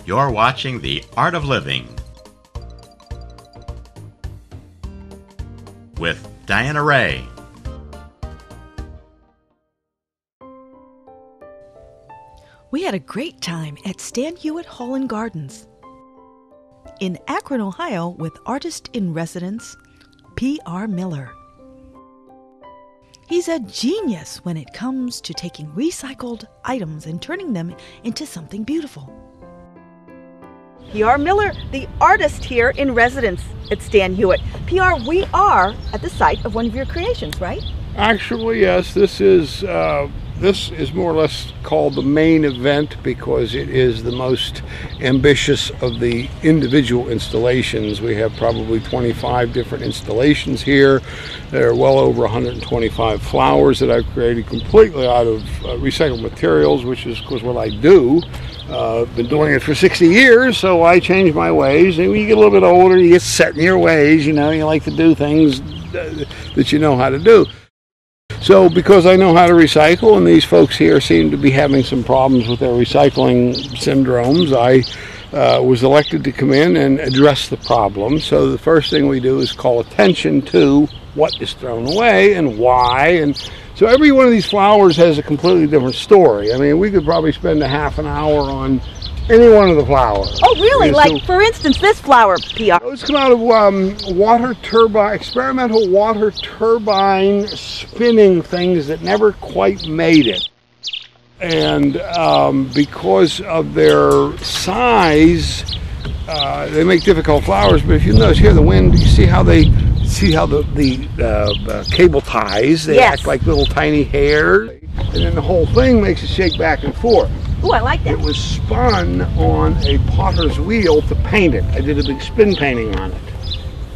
You're watching The Art of Living with Diana Ray. We had a great time at Stan Hewitt Hall and Gardens in Akron, Ohio, with artist-in-residence P.R. Miller. He's a genius when it comes to taking recycled items and turning them into something beautiful. P.R. Miller, the artist here in residence at Stan Hewitt. P.R., we are at the site of one of your creations, right? Actually, yes. This is more or less called the main event because it is the most ambitious of the individual installations. We have probably 25 different installations here. There are well over 125 flowers that I've created completely out of recycled materials, which is, of course, what I do. I've been doing it for 60 years, so I change my ways. And when you get a little bit older, you get set in your ways. You know, you like to do things that you know how to do. So because I know how to recycle, and these folks here seem to be having some problems with their recycling syndromes, I was elected to come in and address the problem. So the first thing we do is call attention to what is thrown away and why. And so every one of these flowers has a completely different story. I mean, we could probably spend a half an hour on any one of the flowers. Oh, really? Like, for instance, this flower, P.R. It's come out of experimental water turbine spinning things that never quite made it. And because of their size, they make difficult flowers. But if you notice here, the wind, you see how the cable ties, they act like little tiny hairs. And then the whole thing makes it shake back and forth. Ooh, I like that. It was spun on a potter's wheel to paint it. I did a big spin painting on it.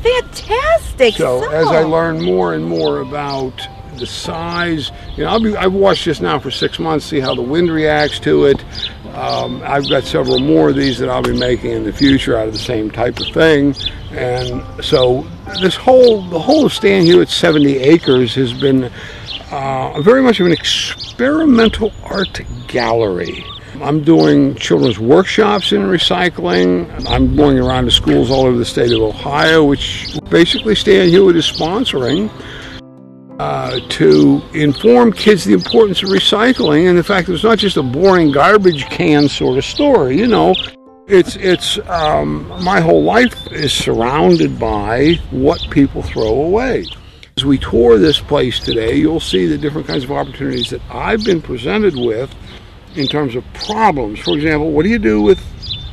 Fantastic! So as I learn more and more about the size, you know, I've watched this now for 6 months, see how the wind reacts to it. I've got several more of these that I'll be making in the future out of the same type of thing. And so the whole of Stan Hewitt's 70 acres has been very much of an experimental art gallery. I'm doing children's workshops in recycling. I'm going around to schools all over the state of Ohio, which basically Stan Hewitt is sponsoring, to inform kids the importance of recycling and the fact that it's not just a boring garbage can sort of story. You know, it's my whole life is surrounded by what people throw away. As we tour this place today, you'll see the different kinds of opportunities that I've been presented with in terms of problems. For example, what do you do with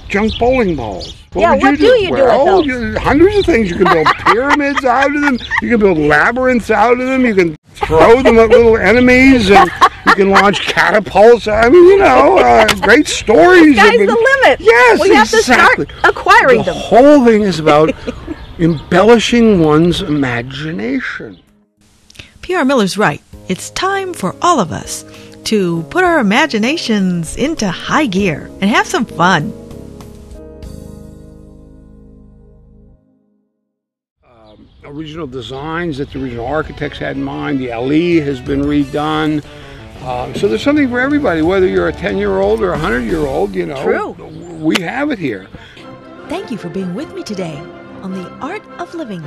junk bowling balls? What do you do with those? Hundreds of things. You can build pyramids out of them. You can build labyrinths out of them. You can throw them at little enemies, and you can launch catapults. I mean, you know, great stories. The sky's the limit. Yes, we have to start acquiring them. The whole thing is about embellishing one's imagination. P.R. Miller's right. It's time for all of us to put our imaginations into high gear and have some fun. Original designs that the original architects had in mind. The alley has been redone. So there's something for everybody, whether you're a 10-year-old or a 100-year-old, you know. True. We have it here. Thank you for being with me today on The Art of Living.